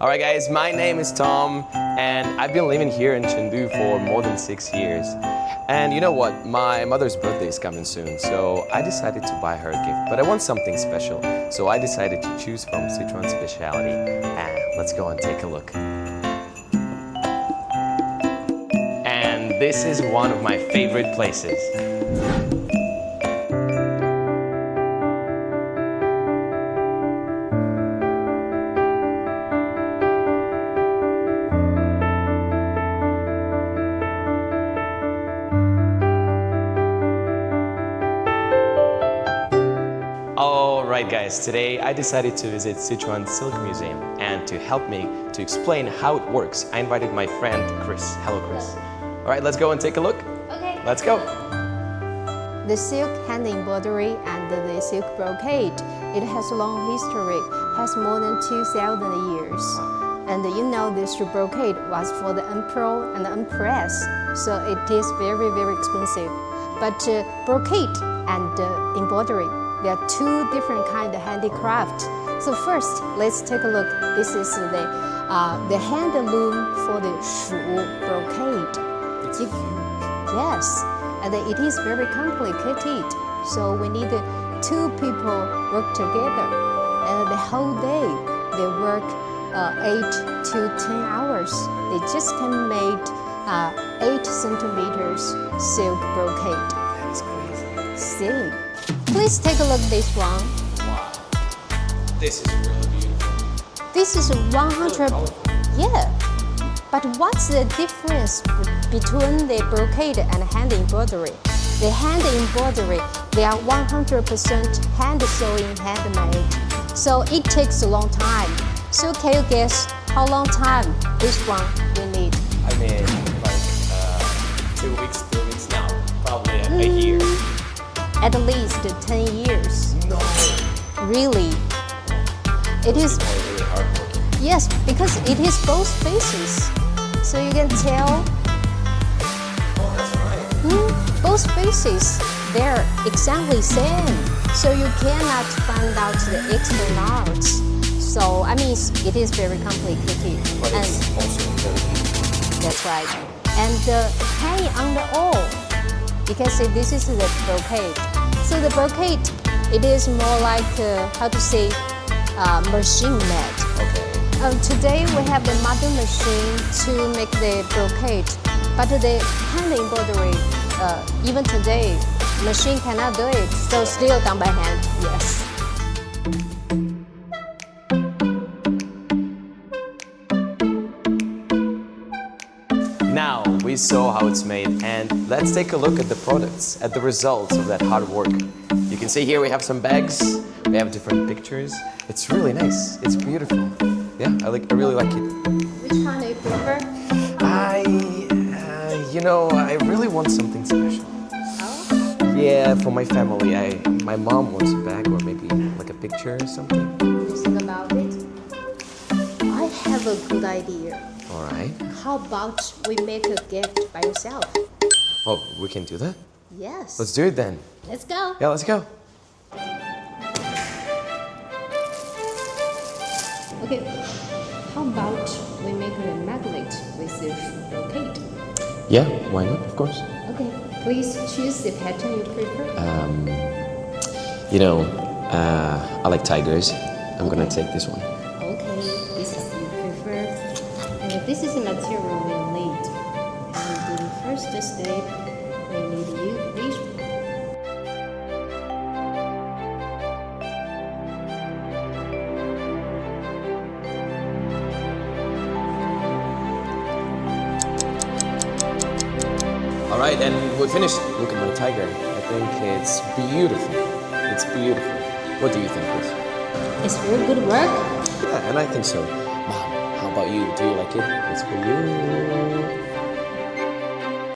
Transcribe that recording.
Alright guys, my name is Tom and I've been living here in Chengdu for more than 6 years. And you know what? My mother's birthday is coming soon, so I decided to buy her a gift. But I want something special, so I decided to choose from Sichuan specialty. And let's go and take a look. And this is one of my favorite places. Alright guys, today I decided to visit Sichuan Silk Museum, and to help me to explain how it works, I invited my friend Chris. Hello Chris. Alright, let's go and take a look. Okay. Let's go. The silk hand embroidery and the silk brocade, it has a long history, has more than 2,000 years. And you know the Shu Brocade was for the emperor and the empress, so it is very, very expensive. But brocade and embroidery, there are two different kinds of handicraft. So first, let's take a look. This is the hand loom for the Shu Brocade. Yes, and it is very complicated. So we need two people work together, and the whole day they work 8 to 10 hours. They just can make 8 centimeters silk brocade. That is crazy. See. Please take a look at this one. Wow. This is really beautiful. This is 100. Yeah. But what's the difference between the brocade and hand embroidery? The hand embroidery, they are 100% hand sewing, handmade. So it takes a long time. So can you guess how long time this one will need? I mean, like 2 weeks, 3 weeks now. Probably a year. At least 10 years. No. Really. It is. Really hard work. Yes, because it is both faces. So you can tell. Oh, that's right. Both faces, they're exactly same. So you cannot find out the extra knots. So I mean, it is very complicated. But it's also very easy. That's right. And hanging on the all. You can see this is the brocade. So the brocade, it is more like, how to say, machine made. Okay. Today we have the modern machine to make the brocade, but the hand embroidery, even today, machine cannot do it, so still done by hand, yes. Now we saw how it's made, and let's take a look at the products, at the results of that hard work. You can see here we have some bags, we have different pictures. It's really nice, it's beautiful. Yeah, I really like it. Which one do you prefer? I really want something special. Oh? Yeah, for my family, my mom wants a bag or maybe like a picture or something. You think about it? I have a good idea. All right. How about we make a gift by yourself? Oh, we can do that? Yes. Let's do it then. Let's go. Yeah, let's go. Okay, how about we make a magnet with the brocade? Yeah, why not? Of course. Okay, please choose the pattern you prefer. I like tigers. I'm gonna take this one. Okay, this is you prefer. And this is the material we need. And the first step, we need this one. All right, and we finished. Look at my tiger. I think it's beautiful. It's beautiful. What do you think, Chris? It's very good work. Yeah, and I think so. Mom, how about you? Do you like it? It's for you.